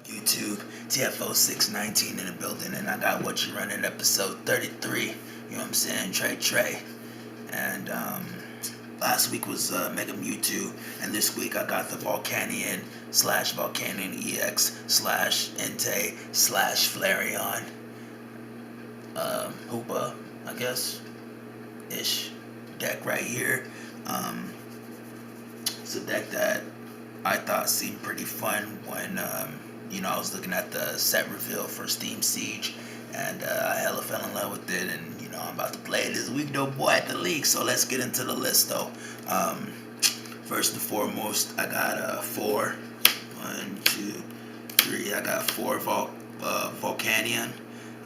YouTube, TFO619 in the building, and I got What You Running episode 33. You know what I'm saying? Trey. And last week was Mega Mewtwo, and this week I got the Volcanion slash Volcanion EX slash Entei slash Flareon Hoopa, I guess, ish deck right here. It's a deck that I thought seemed pretty fun when I was looking at the set reveal for Steam Siege, and I hella fell in love with it, and I'm about to play it this week though, boy, at the league. So let's get into the list though. First and foremost, I got four. 1, 2, 3. I got four Volcanion.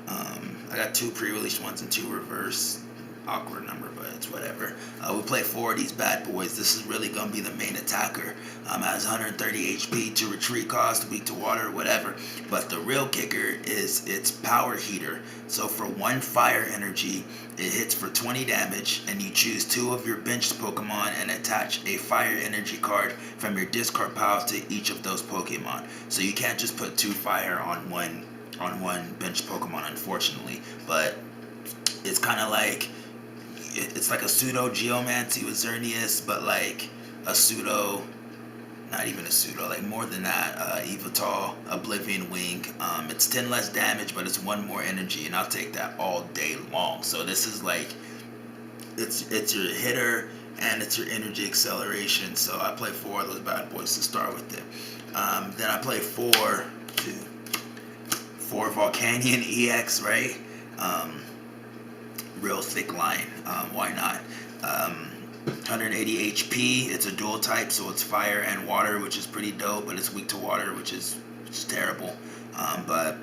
I got 2 pre-release ones and 2 reverse. Awkward number, but it's whatever. We play 4 of these bad boys. This is really gonna be the main attacker. Has 130 HP, 2 retreat cost, weak to water, whatever. But the real kicker is its power heater. So for 1 fire energy, it hits for 20 damage, and you choose 2 of your benched Pokemon and attach a fire energy card from your discard pile to each of those Pokemon. So you can't just put 2 fire on one benched Pokemon, unfortunately. But it's kind of like it's like a pseudo Geomancy with Xerneas, but like a pseudo, not even a pseudo, like more than that, Evital, Oblivion Wing. It's 10 less damage, but it's 1 more energy, and I'll take that all day long. So this is like, it's your hitter, and it's your energy acceleration. So I play 4 of those bad boys to start with it. Then I play 4 Volcanion EX, right? Real thick line. Why not? 180 HP. It's a dual type, so it's fire and water, which is pretty dope. But it's weak to water, which is terrible. But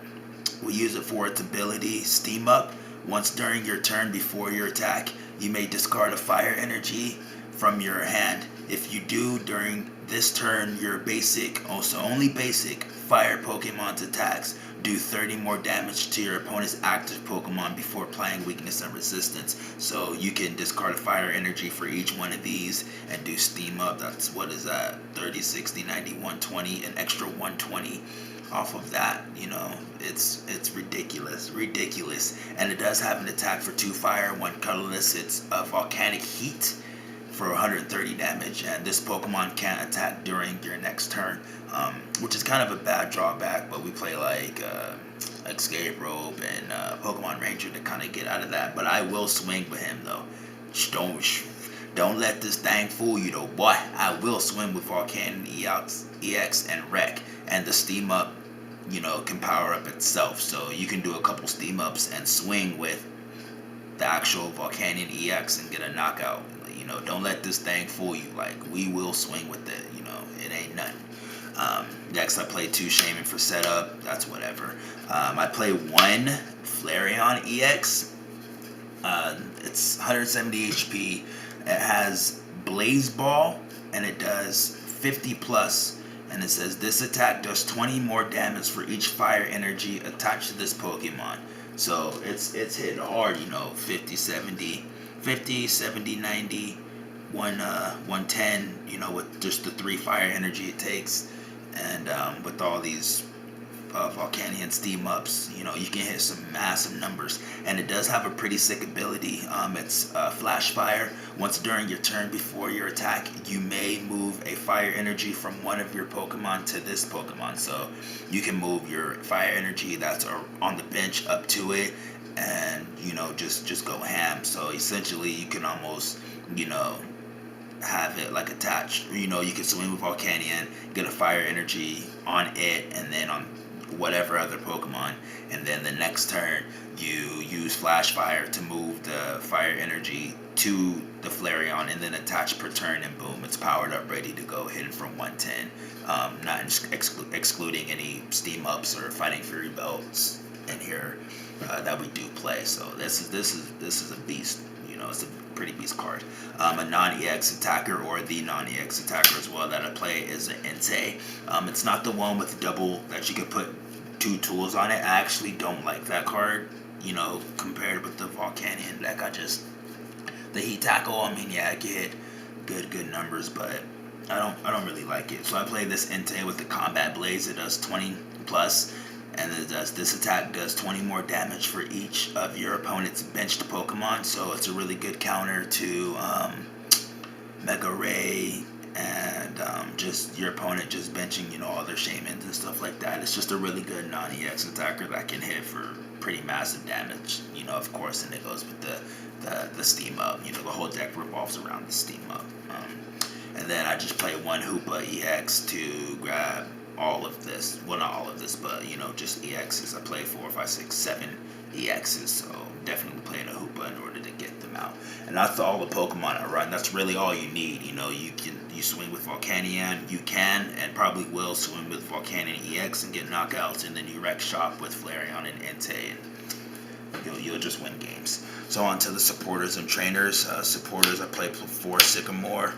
we use it for its ability, Steam Up. Once during your turn before your attack, you may discard a fire energy from your hand. If you do during this turn, your basic, also only basic, fire Pokemon's attacks do 30 more damage to your opponent's active Pokemon before applying weakness and resistance. So you can discard a fire energy for each one of these and do Steam Up. That's, what is that, 30, 60, 90, 120, an extra 120 off of that. It's ridiculous. And it does have an attack for 2 fire, 1 colorless. It's a Volcanic Heat for 130 damage, and this Pokemon can't attack during your next turn, which is kind of a bad drawback, but we play like Escape Rope and Pokemon Ranger to kind of get out of that. But I will swing with him though. Don't let this thing fool you though, boy. I will swim with Volcanion EX and Wreck, and the Steam Up, can power up itself, so you can do a couple Steam Ups and swing with the actual Volcanion EX and get a knockout. Don't let this thing fool you. Like, we will swing with it. It ain't nothing. Next, I play 2 Shaman for setup. That's whatever. I play 1 Flareon EX. It's 170 HP. It has Blaze Ball, and it does 50 plus. And it says this attack does 20 more damage for each fire energy attached to this Pokemon. So it's hitting hard, 50, 70, 90, 110, with just the 3 fire energy it takes. And with all these Volcanion Steam Ups, you can hit some massive numbers. And it does have a pretty sick ability. It's Flash Fire. Once during your turn before your attack, you may move a fire energy from one of your Pokemon to this Pokemon. So you can move your fire energy that's on the bench up to it, and just go ham. So essentially you can almost have it like attached. You can swing with Volcanion, get a fire energy on it, and then on whatever other Pokemon, and then the next turn you use Flash Fire to move the fire energy to the Flareon, and then attach per turn, and boom, it's powered up, ready to go, hitting from 110. Not excluding any Steam Ups or Fighting Fury belts in here that we do play. So this is a beast. It's a pretty beast card. A non-EX attacker, or the non-EX attacker as well, that I play is an Entei. It's not the one with double that you could put 2 tools on it. I actually don't like that card, compared with the Volcanion deck. The Heat Tackle, yeah, it can hit good numbers, but I don't really like it. So I play this Entei with the Combat Blaze. It does 20 plus, and it does, this attack does 20 more damage for each of your opponent's benched Pokemon. So it's a really good counter to Mega Ray and just your opponent just benching, all their Shaymins and stuff like that. It's just a really good non-EX attacker that can hit for pretty massive damage, of course, and it goes with the steam up. The whole deck revolves around the steam up. And then I just play one Hoopa EX to grab all of this. Well, not all of this, but just EXs. I play 4, 5, 6, 7 EXs, so definitely playing a Hoopa in order to get them out. And that's all the Pokemon I run. That's really all you need. You swing with Volcanion. You can and probably will swing with Volcanion EX and get knockouts, and then you wreck shop with Flareon and Entei, and you'll just win games. So on to the supporters and trainers. Supporters, I play 4 Sycamore.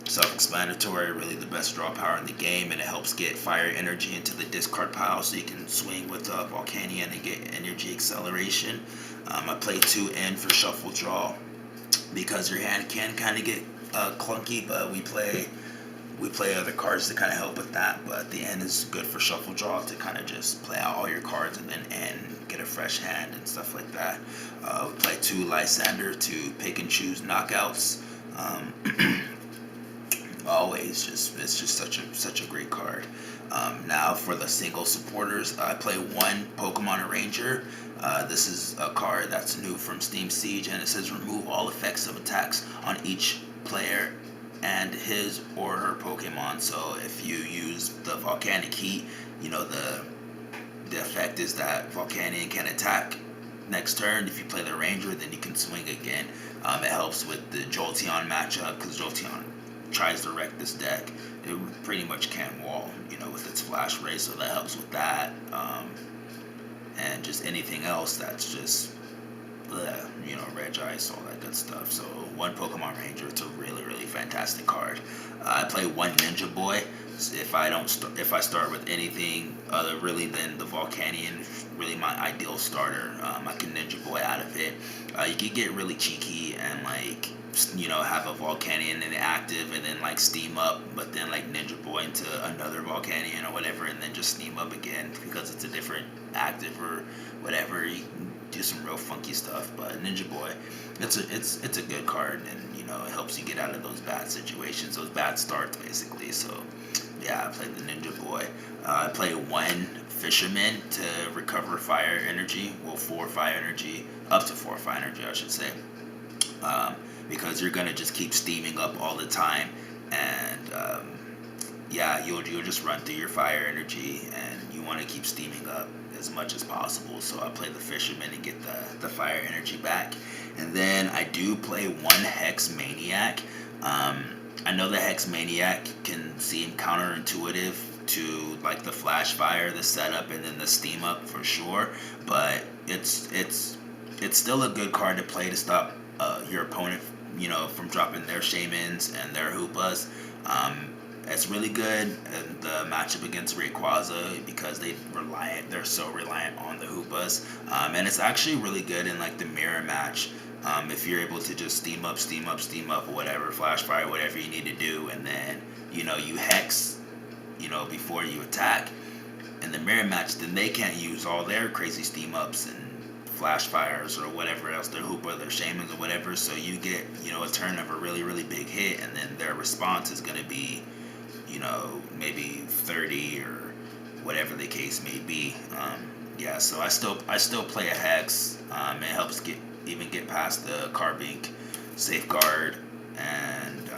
Self-explanatory, really the best draw power in the game, and it helps get fire energy into the discard pile, so you can swing with Volcanion and get energy acceleration. I play 2 N for shuffle draw, because your hand can kind of get clunky, but we play other cards to kind of help with that. But the N is good for shuffle draw to kind of just play out all your cards and then N, get a fresh hand and stuff like that. We play 2 Lysander to pick and choose knockouts. Always it's just such a great card. Now for the single supporters, I play 1 Pokemon Ranger. This is a card that's new from Steam Siege, and it says remove all effects of attacks on each player and his or her Pokemon. So if you use the Volcanic Heat, the effect is that Volcanion can attack next turn. If you play the Ranger, then you can swing again. It helps with the Jolteon matchup, because Jolteon tries to wreck this deck. It pretty much can wall, with its Flash Ray, so that helps with that. And just anything else that's just, Reg Ice, all that good stuff. So 1 Pokemon Ranger, it's a really, really fantastic card. I play 1 Ninja Boy. If I start with anything other really than the Volcanion, really my ideal starter, I can Ninja Boy out of it. You can get really cheeky and have a Volcanion in active and then steam up, but then Ninja Boy into another Volcanion or whatever, and then just steam up again because it's a different active or whatever. You can do some real funky stuff, but Ninja Boy, it's a good card, and it helps you get out of those bad situations, those bad starts basically. So yeah, I play the Ninja Boy. I play 1 Fisherman to recover fire energy. Well, 4 fire energy, up to 4 fire energy, I should say. Because you're gonna just keep steaming up all the time, and you'll just run through your fire energy, and you want to keep steaming up as much as possible. So I play the Fisherman and get the fire energy back, and then I do play 1 Hex Maniac. I know the Hex Maniac can seem counterintuitive to the Flash Fire, the setup, and then the steam up for sure, but it's still a good card to play to stop your opponent from dropping their Shaymins and their Hoopas. It's really good in the matchup against Rayquaza, because they're so reliant on the Hoopas. And it's actually really good in the mirror match, if you're able to just steam up, or whatever, Flash Fire, whatever you need to do, and then you Hex before you attack in the mirror match, then they can't use all their crazy steam ups and Flash Fires or whatever else, their Hoopa, their Shaymins, or whatever. So you get a turn of a really, really big hit, and then their response is going to be maybe 30 or whatever the case may be. So I still play a Hex. It helps get past the Carbink Safeguard, and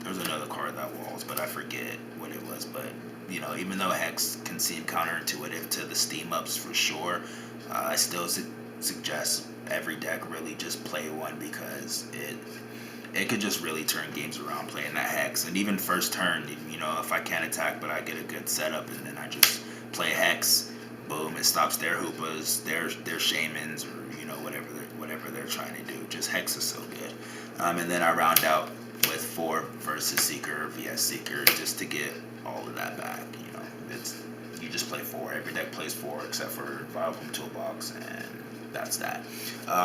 there's another card that walls, but I forget what it was. But even though Hex can seem counterintuitive to the steam ups for sure, I still suggest every deck really just play 1, because it could just really turn games around playing that Hex. And even first turn, if I can't attack but I get a good setup, and then I just play Hex, boom, it stops their Hoopas, their Shaymins, or whatever they're trying to do. Just Hex is so good. And then I round out with 4 versus Seeker, VS Seeker, just to get all of that back. You just play 4. Every deck plays 4 except for Vileplume Toolbox, and that's that.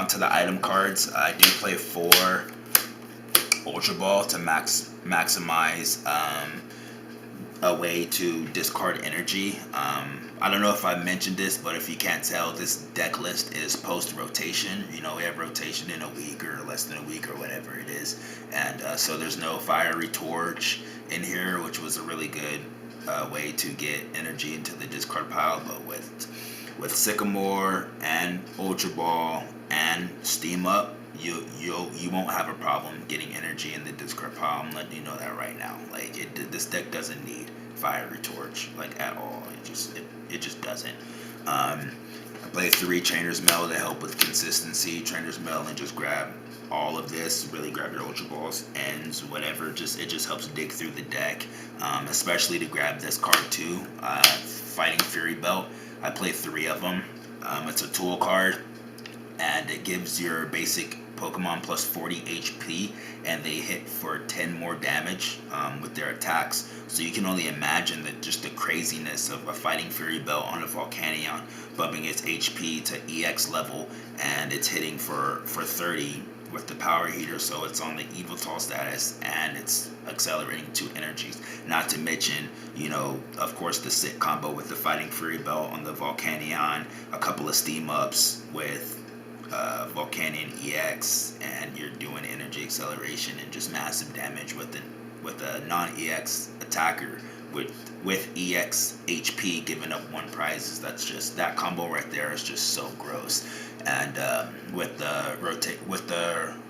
To the item cards, I do play 4 Ultra Ball to maximize a way to discard energy. I don't know if I mentioned this, but if you can't tell, this deck list is post rotation. You know, we have rotation in a week or less than a week or whatever it is, and so there's no fiery torch in here, which was a really good way to get energy into the discard pile. But with Sycamore and Ultra Ball and Steam Up, you won't have a problem getting energy in the discard pile. I'm letting you know that right now. Like this deck doesn't need fiery torch like at all. It just doesn't. I play 3 Trainer's Mail to help with consistency. Trainer's Mail and just grab all of this. Really grab your Ultra Balls, ends, whatever. It just helps dig through the deck, especially to grab this card too. Fighting Fury Belt. I play 3 of them. It's a tool card, and it gives your basic Pokemon plus 40 HP, and they hit for 10 more damage with their attacks. So you can only imagine just the craziness of a Fighting Fury Belt on a Volcanion, bumping its HP to EX level, and it's hitting for 30 with the Power Heater, so it's on the Evital status, and it's accelerating 2 energies. Not to mention, you know, of course, the sit combo with the Fighting Fury Belt on the Volcanion, a couple of Steam Ups with Volcanion EX, and you're doing energy acceleration and just massive damage with a non-EX attacker with EX HP giving up 1 prizes. That's just, that combo right there is just so gross. And with the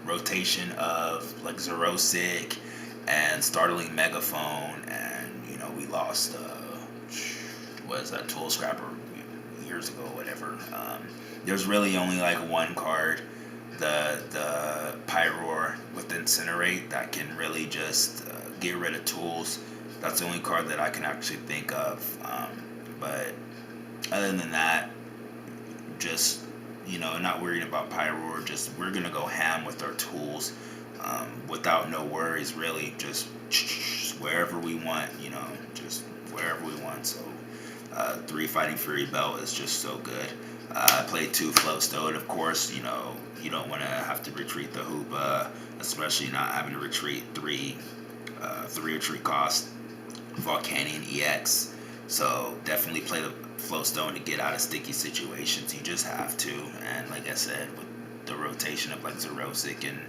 rotation of like Xerosic and Startling Megaphone, and you know, we lost what is that, Tool Scrapper years ago, whatever. There's really only like 1 card, the Pyroar with Incinerate, that can really just get rid of tools. That's the only card that I can actually think of. But other than that, just, you know, not worried about Pyroar. Just, we're gonna go ham with our tools, without no worries, really. Just wherever we want, you know, just wherever we want. So 3 Fighting Fury Belt is just so good. I played 2 Flowstone, of course. You know, you don't want to have to retreat the Hoopa, especially not having to retreat 3 retreat cost Volcanion EX. So definitely play the Flowstone to get out of sticky situations. You just have to. And like I said, with the rotation of like Xerosic and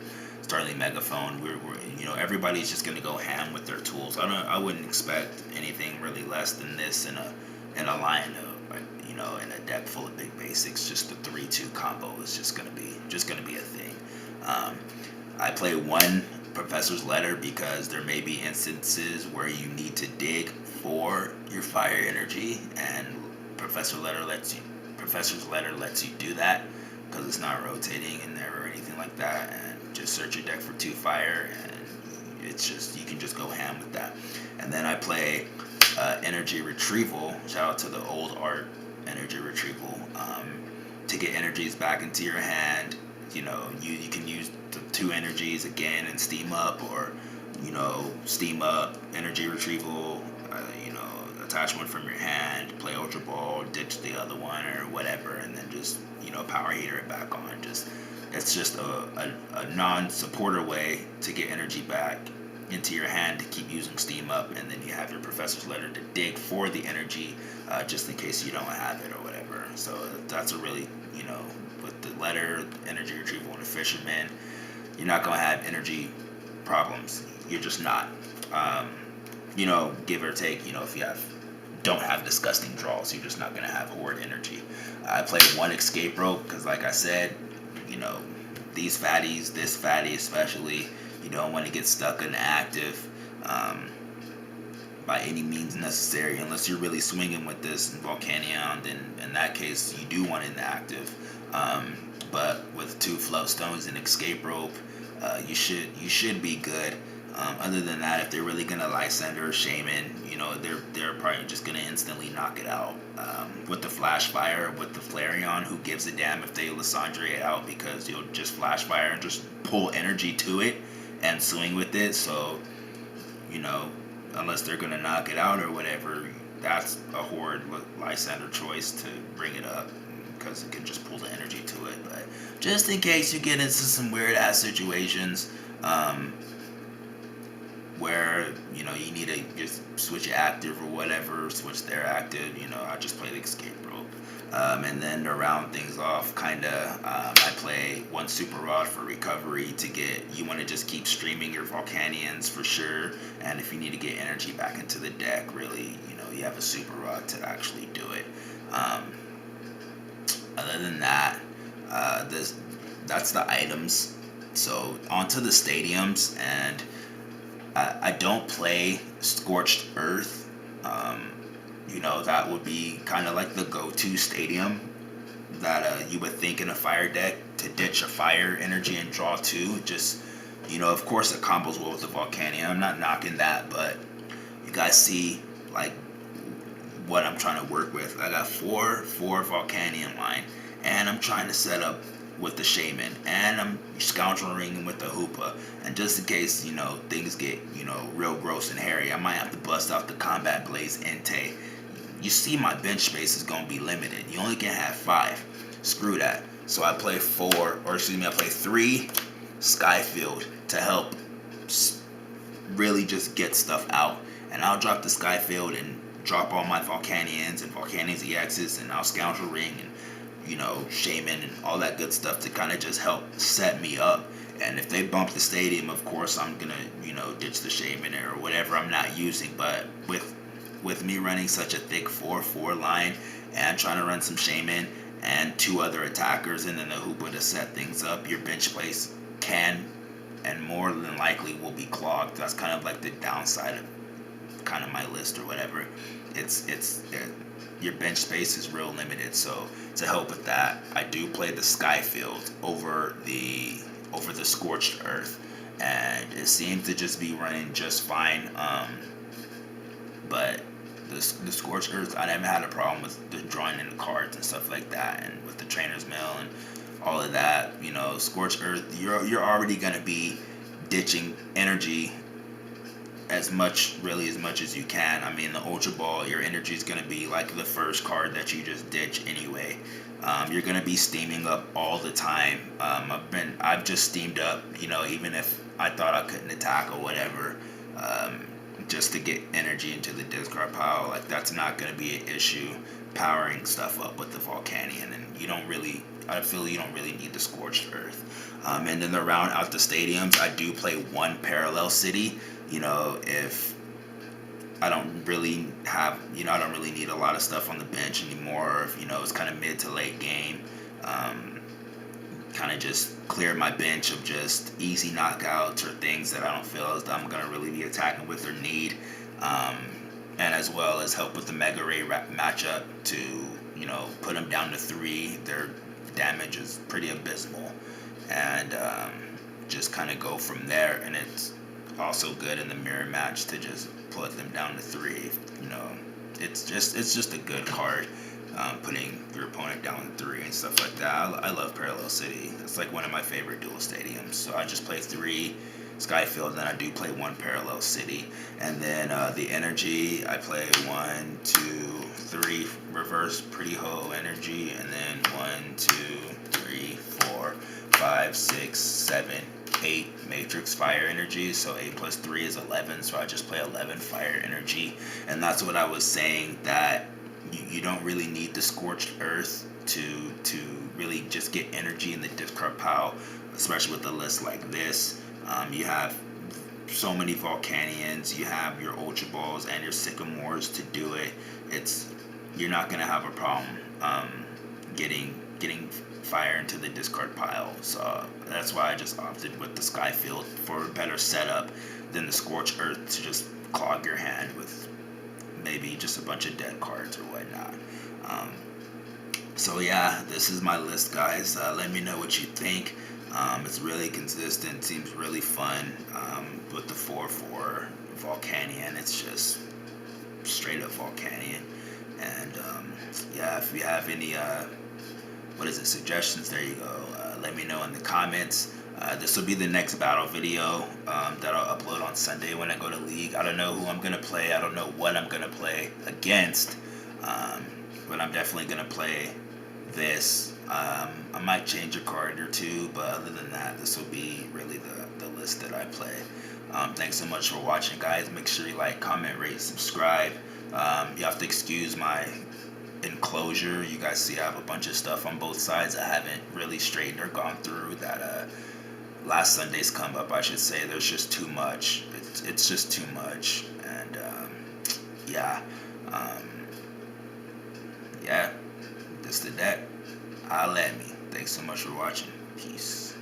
Starling Megaphone, we're you know, everybody's just gonna go ham with their tools. I wouldn't expect anything really less than this in a line of, you know, in a deck full of big basics. Just the 3-2 combo is just gonna be a thing. I play 1 Professor's Letter because there may be instances where you need to dig for your fire energy, and Professor's Letter lets you do that because it's not rotating in there or anything like that. And just search your deck for 2 fire, and it's just, you can just go ham with that. And then I play Energy Retrieval. Shout out to the old art Energy Retrieval, to get energies back into your hand. You know, you can use the 2 energies again and Steam Up, or, you know, Steam Up, Energy Retrieval, you know, attach 1 from your hand, play Ultra Ball, ditch the other one or whatever, and then just, you know, Power Heater it back on. Just, it's just a non-supporter way to get energy back into your hand to keep using Steam Up, and then you have your Professor's Letter to dig for the energy, just in case you don't have it or whatever. So that's a really, you know, with the letter, Energy Retrieval, and the Fisherman, you're not going to have energy problems. You're just not. You know, give or take, you know, if you don't have disgusting draws, you're just not going to have horde energy. I played 1 Escape Rope because, like I said, you know, these fatties, this fatty especially, you don't want to get stuck inactive by any means necessary, unless you're really swinging with this Volcanion. Then in that case, you do want it inactive. But with 2 Flowstones and Escape Rope, you should be good. Other than that, if they're really gonna Lysander or Shaman, you know, they're probably just gonna instantly knock it out. With the Flash Fire, with the Flareon, who gives a damn if they Lysandre it out, because you'll just Flash Fire and just pull energy to it and swing with it. So, you know, unless they're gonna knock it out or whatever, that's a horde Lysander choice to bring it up, because it can just pull the energy to it. But just in case you get into some weird ass situations, where you need to just switch it active or whatever, switch their active. I just play the escape rope, and then to round things off, I play one super rod for recovery to get. You want to just keep streaming your Volcanions for sure, and if you need to get energy back into the deck, really, you have a super rod to actually do it. Other than that, that's the items. So onto the stadiums, and I don't play Scorched Earth. That would be kind of like the go-to stadium that you would think in a fire deck to ditch a fire energy and draw two. Just, of course it combos well with the Volcanion. I'm not knocking that, but you guys see like what I'm trying to work with. I got four Volcanion line, and I'm trying to set up with the Shaman, and I'm scoundrel ringing with the Hoopa, and just in case things get real gross and hairy, I might have to bust out the Combat Blaze Entei. You see my bench space is going to be limited. You only can have 5. Screw that. So I play 3 Skyfield to help really just get stuff out, and I'll drop the Skyfield and drop all my Volcanions and Volcanions EXs, and I'll scoundrel ring and Shaman and all that good stuff to kind of just help set me up. And if they bump the stadium, of course I'm gonna ditch the Shaman or whatever I'm not using. But with me running such a thick 4/4 line and trying to run some Shaman and 2 other attackers and then the Hoopa to set things up, your bench place can and more than likely will be clogged. That's kind of like the downside of kind of my list or whatever. Your bench space is real limited. So to help with that, I do play the Skyfield over the Scorched Earth, and it seems to just be running just fine. But the Scorched Earth, I never had a problem with the drawing in the cards and stuff like that, and with the Trainer's Mill and all of that. Scorched Earth, you're already gonna be ditching energy as much as you can. I mean, the Ultra Ball, your energy is going to be like the first card that you just ditch anyway. You're going to be steaming up all the time. I've just steamed up, even if I thought I couldn't attack or whatever, just to get energy into the discard pile. Like, that's not going to be an issue powering stuff up with the Volcanion, and I feel you don't really need the Scorched Earth. And then to round out the stadiums, I do play one Parallel City. If I don't really need a lot of stuff on the bench anymore, or if it's kind of mid to late game, kind of just clear my bench of just easy knockouts or things that I don't feel as though I'm gonna really be attacking with or need, and as well as help with the Mega Ray matchup to put them down to 3. Their damage is pretty abysmal, and just kind of go from there. And it's also good in the mirror match to just put them down to 3. It's just a good card, putting your opponent down to 3 and stuff like that. I love Parallel City. It's like one of my favorite dual stadiums. So I just play 3 Skyfield, and then I do play 1 Parallel City. And then the energy, I play 1, 2, 3 reverse Pretty Ho energy, and then 1, 2, 3, 4, 5, 6, 7, 8 Matrix Fire energy. So 8 plus 3 is 11, so I just play 11 Fire energy. And that's what I was saying, that you don't really need the Scorched Earth to really just get energy in the discard pile, especially with a list like this. You have so many Volcanions, you have your Ultra Balls and your Sycamores to do it. You're not gonna have a problem getting fire into the discard pile. So that's why I just opted with the Skyfield for a better setup than the Scorched Earth to just clog your hand with maybe just a bunch of dead cards or whatnot. So yeah, this is my list, guys. Let me know what you think. It's really consistent, seems really fun, with the 4/4 Volcanion. It's just straight up Volcanion. And yeah, if you have any suggestions, there you go. Let me know in the comments. This will be the next battle video that I'll upload on Sunday when I go to League. I don't know who I'm gonna play. I don't know what I'm gonna play against, but I'm definitely gonna play this. I might change a card or two, but other than that, this will be really the list that I play. Thanks so much for watching, guys. Make sure you like, comment, rate, subscribe. You have to excuse my enclosure. You guys see I have a bunch of stuff on both sides I haven't really straightened or gone through. That last Sunday's come up, I should say. There's just too much. It's just too much. And yeah. Yeah, that's the deck. I'll let me. Thanks so much for watching. Peace.